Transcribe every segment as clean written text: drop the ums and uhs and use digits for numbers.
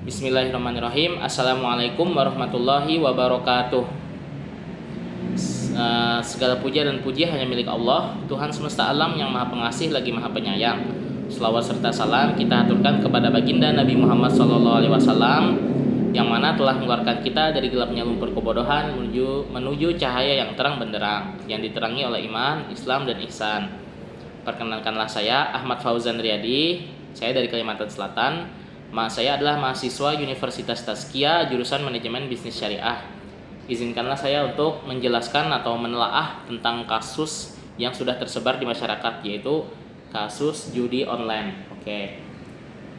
Bismillahirrahmanirrahim. Assalamualaikum warahmatullahi wabarakatuh. Segala puja dan puji hanya milik Allah, Tuhan semesta alam yang maha pengasih lagi maha penyayang. Selawat serta salam kita aturkan kepada baginda Nabi Muhammad SAW, yang mana telah mengeluarkan kita dari gelapnya lumpur kebodohan menuju cahaya yang terang benderang, yang diterangi oleh iman, Islam, dan ihsan. Perkenalkanlah, saya Ahmad Fauzan Riyadi. Saya dari Kalimantan Selatan. Saya adalah mahasiswa Universitas Tazkiyah jurusan Manajemen Bisnis Syariah. Izinkanlah saya untuk menjelaskan atau menelaah tentang kasus yang sudah tersebar di masyarakat, yaitu kasus judi online. Oke.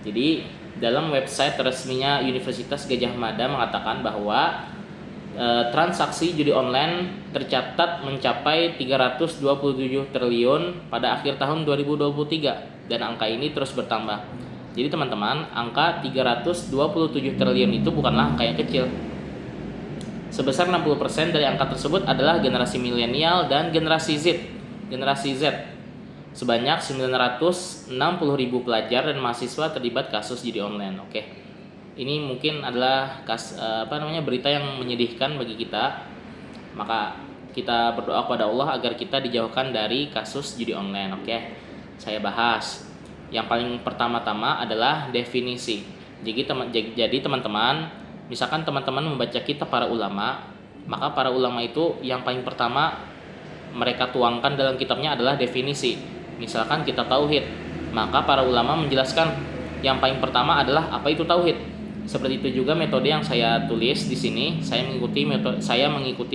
Jadi dalam website resminya Universitas Gadjah Mada mengatakan bahwa transaksi judi online tercatat mencapai 327 triliun pada akhir tahun 2023 dan angka ini terus bertambah. Jadi teman-teman, angka 327 triliun itu bukanlah angka yang kecil. Sebesar 60% dari angka tersebut adalah generasi milenial dan generasi Z. Sebanyak 960.000 pelajar dan mahasiswa terlibat kasus judi online. Oke. Ini mungkin adalah berita yang menyedihkan bagi kita. Maka kita berdoa kepada Allah agar kita dijauhkan dari kasus judi online. Oke. Saya bahas. Yang paling pertama-tama adalah definisi. Jadi teman-teman, misalkan teman-teman membaca kitab para ulama, maka para ulama itu yang paling pertama mereka tuangkan dalam kitabnya adalah definisi. Misalkan kitab tauhid, maka para ulama menjelaskan yang paling pertama adalah apa itu tauhid. Seperti itu juga metode yang saya tulis di sini, saya mengikuti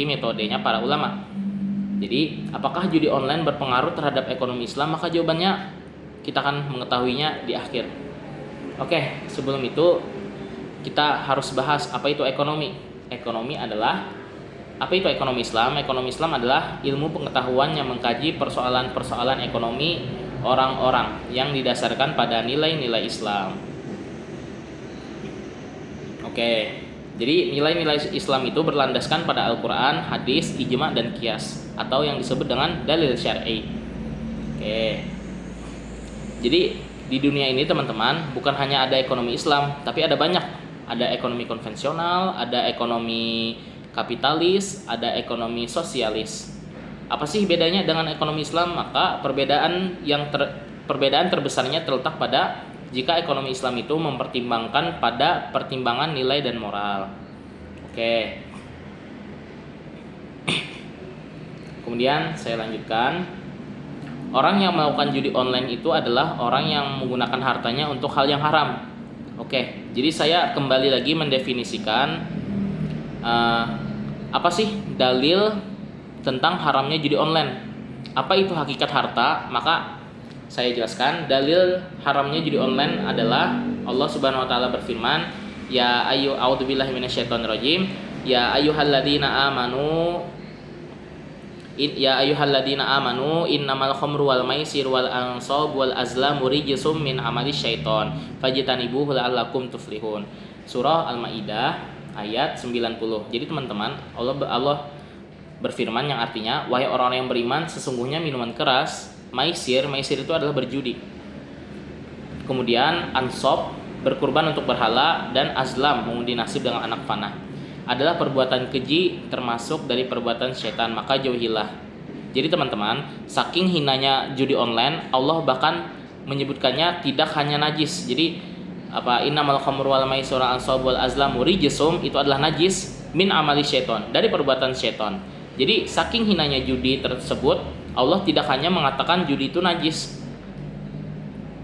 metodenya para ulama. Jadi, apakah judi online berpengaruh terhadap ekonomi Islam? Maka jawabannya kita akan mengetahuinya di akhir. Oke, sebelum itu kita harus bahas apa itu ekonomi. Ekonomi adalah apa itu ekonomi Islam? Ekonomi Islam adalah ilmu pengetahuan yang mengkaji persoalan-persoalan ekonomi orang-orang yang didasarkan pada nilai-nilai Islam. Oke, jadi nilai-nilai Islam itu berlandaskan pada Al-Quran, hadis, ijma, dan qiyas, atau yang disebut dengan dalil syar'i. Oke. Jadi di dunia ini teman-teman, bukan hanya ada ekonomi Islam, tapi ada banyak. Ada ekonomi konvensional, ada ekonomi kapitalis, ada ekonomi sosialis. Apa sih bedanya dengan ekonomi Islam? Maka perbedaan terbesarnya terletak pada jika ekonomi Islam itu mempertimbangkan pada pertimbangan nilai dan moral. Oke. Kemudian saya lanjutkan. Orang yang melakukan judi online itu adalah orang yang menggunakan hartanya untuk hal yang haram. Oke, jadi saya kembali lagi mendefinisikan apa sih dalil tentang haramnya judi online. Apa itu hakikat harta? Maka saya jelaskan, dalil haramnya judi online adalah Allah Subhanahu wa taala berfirman, a'udzubillahi minasyaitonirrajim, ya ayyuhalladzina amanu innamal khamru wal maisir wal ansab wal azlamu rijsum min amali syaiton fajtanibuhu la'allakum tuflihun. Surah Al-Maidah ayat 90. Jadi teman-teman, Allah berfirman yang artinya, wahai orang-orang yang beriman, sesungguhnya minuman keras, maisir itu adalah berjudi. Kemudian ansab, berkurban untuk berhala, dan azlam, mengundi nasib dengan anak panah, adalah perbuatan keji termasuk dari perbuatan syaitan, maka jauhilah. Jadi teman-teman, saking hinanya judi online, Allah bahkan menyebutkannya tidak hanya najis. Jadi innamal khamru wal maisir wal ansab wal azlamu rijsum, itu adalah najis min amali syaiton, dari perbuatan syaiton. Jadi saking hinanya judi tersebut, Allah tidak hanya mengatakan judi itu najis,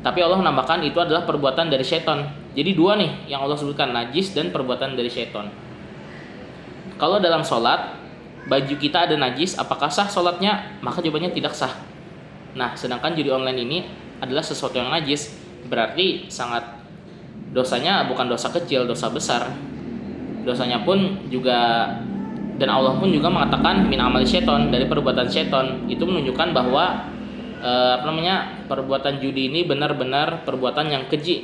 tapi Allah menambahkan itu adalah perbuatan dari syaiton. Jadi dua nih yang Allah sebutkan, najis dan perbuatan dari syaiton. Kalau dalam sholat, baju kita ada najis, apakah sah sholatnya? Maka jawabannya tidak sah. Nah, sedangkan judi online ini adalah sesuatu yang najis, berarti dosanya bukan dosa kecil, dosa besar. Dosanya pun juga, dan Allah pun juga mengatakan min amali syaiton, dari perbuatan syaiton. Itu menunjukkan bahwa perbuatan judi ini benar-benar perbuatan yang keji,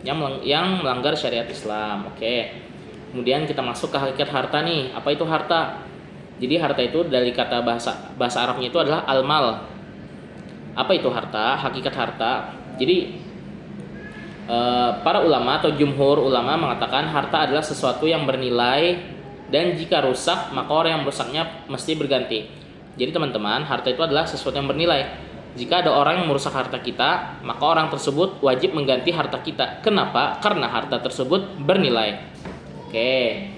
yang melanggar syariat Islam. Oke. Kemudian kita masuk ke hakikat harta nih. Apa itu harta? Jadi harta itu dari kata bahasa Arabnya itu adalah al-mal. Apa itu harta? Hakikat harta. Jadi Para ulama atau jumhur ulama mengatakan harta adalah sesuatu yang bernilai dan jika rusak maka orang yang merusaknya mesti berganti. Jadi teman-teman, harta itu adalah sesuatu yang bernilai. Jika ada orang yang merusak harta kita, maka orang tersebut wajib mengganti harta kita. Kenapa? Karena harta tersebut bernilai. Oke.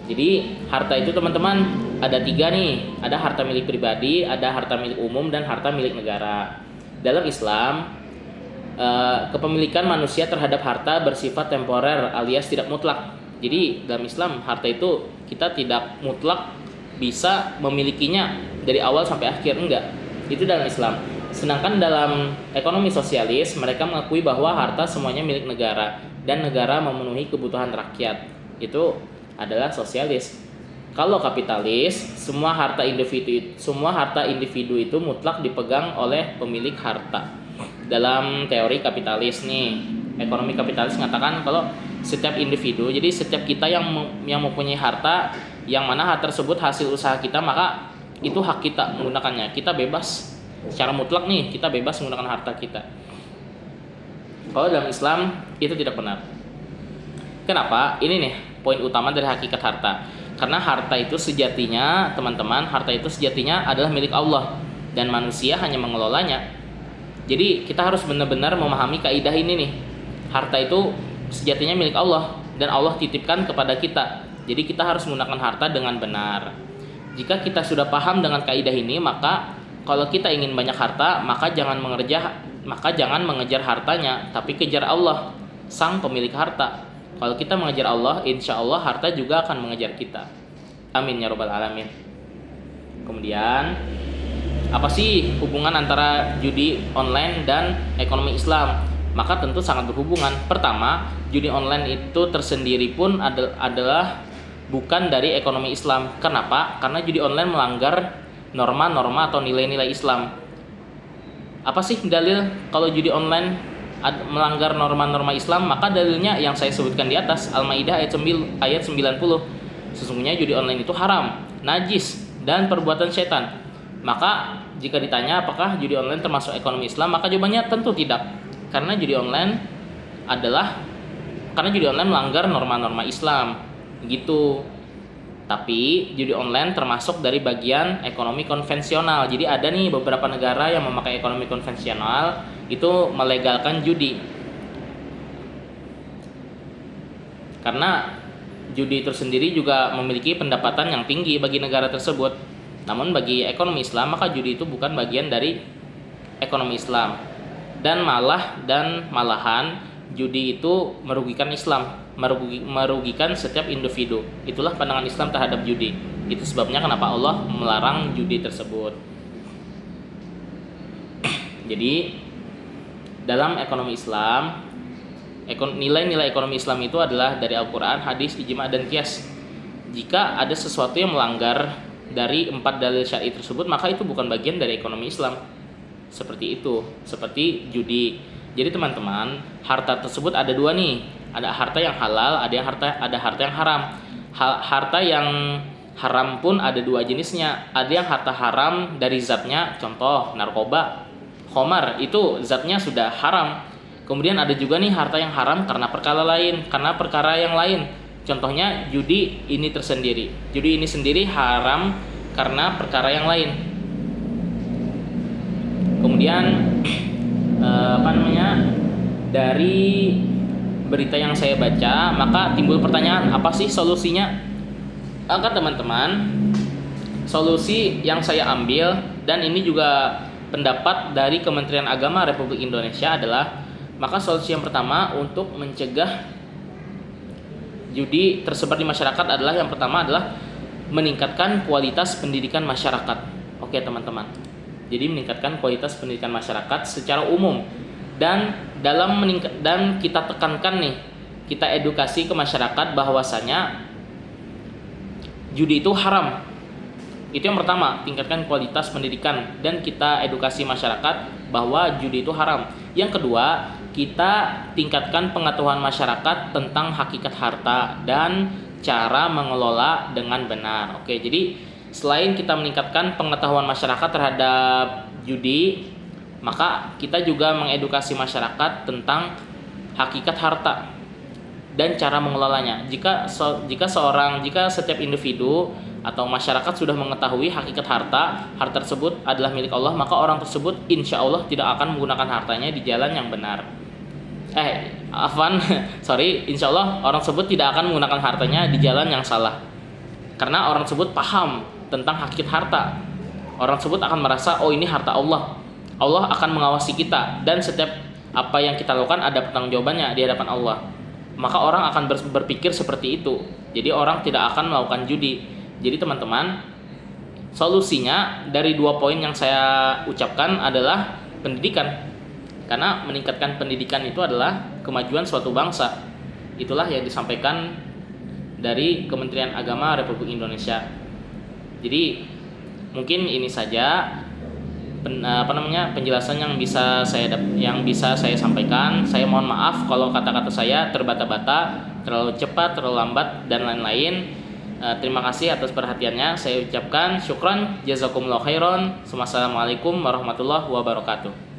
Jadi harta itu teman-teman ada 3 nih. Ada harta milik pribadi, ada harta milik umum, dan harta milik negara. Dalam Islam, kepemilikan manusia terhadap harta bersifat temporer alias tidak mutlak. Jadi dalam Islam harta itu kita tidak mutlak bisa memilikinya dari awal sampai akhir, enggak. Itu dalam Islam. Sedangkan dalam ekonomi sosialis mereka mengakui bahwa harta semuanya milik negara dan negara memenuhi kebutuhan rakyat. Itu adalah sosialis. Kalau kapitalis, semua harta individu itu mutlak dipegang oleh pemilik harta. Dalam teori kapitalis nih, ekonomi kapitalis mengatakan kalau setiap individu, jadi setiap kita yang mempunyai harta, yang mana harta tersebut hasil usaha kita, maka itu hak kita menggunakannya. Kita bebas secara mutlak nih, kita bebas menggunakan harta kita. Kalau dalam Islam itu tidak benar. Kenapa? Ini nih poin utama dari hakikat harta. Karena harta itu sejatinya, teman-teman, harta itu sejatinya adalah milik Allah dan manusia hanya mengelolanya. Jadi kita harus benar-benar memahami kaidah ini nih. Harta itu sejatinya milik Allah dan Allah titipkan kepada kita. Jadi kita harus menggunakan harta dengan benar. Jika kita sudah paham dengan kaidah ini, maka kalau kita ingin banyak harta, maka jangan mengejar hartanya, tapi kejar Allah, sang pemilik harta. Kalau kita mengejar Allah, insya Allah harta juga akan mengejar kita. Amin ya robbal alamin. Kemudian, apa sih hubungan antara judi online dan ekonomi Islam? Maka tentu sangat berhubungan. Pertama, judi online itu tersendiri pun adalah bukan dari ekonomi Islam. Kenapa? Karena judi online melanggar norma-norma atau nilai-nilai Islam. Apa sih dalil kalau judi online melanggar norma-norma Islam? Maka dalilnya yang saya sebutkan di atas, Al-Maidah ayat 90. Sesungguhnya judi online itu haram, najis, dan perbuatan setan. Maka jika ditanya apakah judi online termasuk ekonomi Islam, maka jawabannya tentu tidak. Karena judi online melanggar norma-norma Islam, gitu. Tapi judi online termasuk dari bagian ekonomi konvensional. Jadi ada nih beberapa negara yang memakai ekonomi konvensional itu melegalkan judi. Karena judi itu sendiri juga memiliki pendapatan yang tinggi bagi negara tersebut. Namun bagi ekonomi Islam, maka judi itu bukan bagian dari ekonomi Islam. Dan malahan judi itu merugikan Islam, merugikan setiap individu. Itulah pandangan Islam terhadap judi. Itu sebabnya kenapa Allah melarang judi tersebut. Jadi dalam ekonomi Islam, nilai-nilai ekonomi Islam itu adalah dari Al-Quran, hadis, ijma, dan qiyas. Jika ada sesuatu yang melanggar dari 4 dalil syar'i tersebut, maka itu bukan bagian dari ekonomi Islam. Seperti itu, seperti judi. Jadi teman-teman, harta tersebut ada 2 nih. Ada harta yang halal, ada harta yang haram. Harta yang haram pun ada 2 jenisnya. Ada yang harta haram dari zatnya, contoh narkoba, khamar, itu zatnya sudah haram. Kemudian ada juga nih harta yang haram karena perkara yang lain. Contohnya judi ini tersendiri. Judi ini sendiri haram karena perkara yang lain. Kemudian dari berita yang saya baca, maka timbul pertanyaan, apa sih solusinya? Maka teman-teman, solusi yang saya ambil, dan ini juga pendapat dari Kementerian Agama Republik Indonesia adalah, maka solusi yang pertama untuk mencegah judi tersebar di masyarakat adalah, yang pertama adalah meningkatkan kualitas pendidikan masyarakat. Oke teman-teman, jadi meningkatkan kualitas pendidikan masyarakat secara umum, dan dan kita tekankan nih, kita edukasi ke masyarakat bahwasanya judi itu haram. Itu yang pertama, tingkatkan kualitas pendidikan dan kita edukasi masyarakat bahwa judi itu haram. Yang kedua, kita tingkatkan pengetahuan masyarakat tentang hakikat harta dan cara mengelola dengan benar. Oke, jadi selain kita meningkatkan pengetahuan masyarakat terhadap judi, maka kita juga mengedukasi masyarakat tentang hakikat harta dan cara mengelolanya. Jika setiap individu atau masyarakat sudah mengetahui hakikat harta tersebut adalah milik Allah, maka orang tersebut insya Allah tidak akan menggunakan hartanya di jalan yang benar. Insya Allah orang tersebut tidak akan menggunakan hartanya di jalan yang salah. Karena orang tersebut paham tentang hakikat harta. Orang tersebut akan merasa, oh ini harta Allah. Allah akan mengawasi kita dan setiap apa yang kita lakukan ada pertanggungjawabannya di hadapan Allah. Maka orang akan berpikir seperti itu. Jadi orang tidak akan melakukan judi. Jadi teman-teman, solusinya dari 2 poin yang saya ucapkan adalah pendidikan. Karena meningkatkan pendidikan itu adalah kemajuan suatu bangsa. Itulah yang disampaikan dari Kementerian Agama Republik Indonesia. Jadi mungkin ini saja penjelasan yang bisa saya sampaikan. Saya mohon maaf kalau kata-kata saya terbata-bata, terlalu cepat, terlalu lambat dan lain-lain. Terima kasih atas perhatiannya. Saya ucapkan syukran, jazakumullah khairan. Wassalamualaikum warahmatullahi wabarakatuh.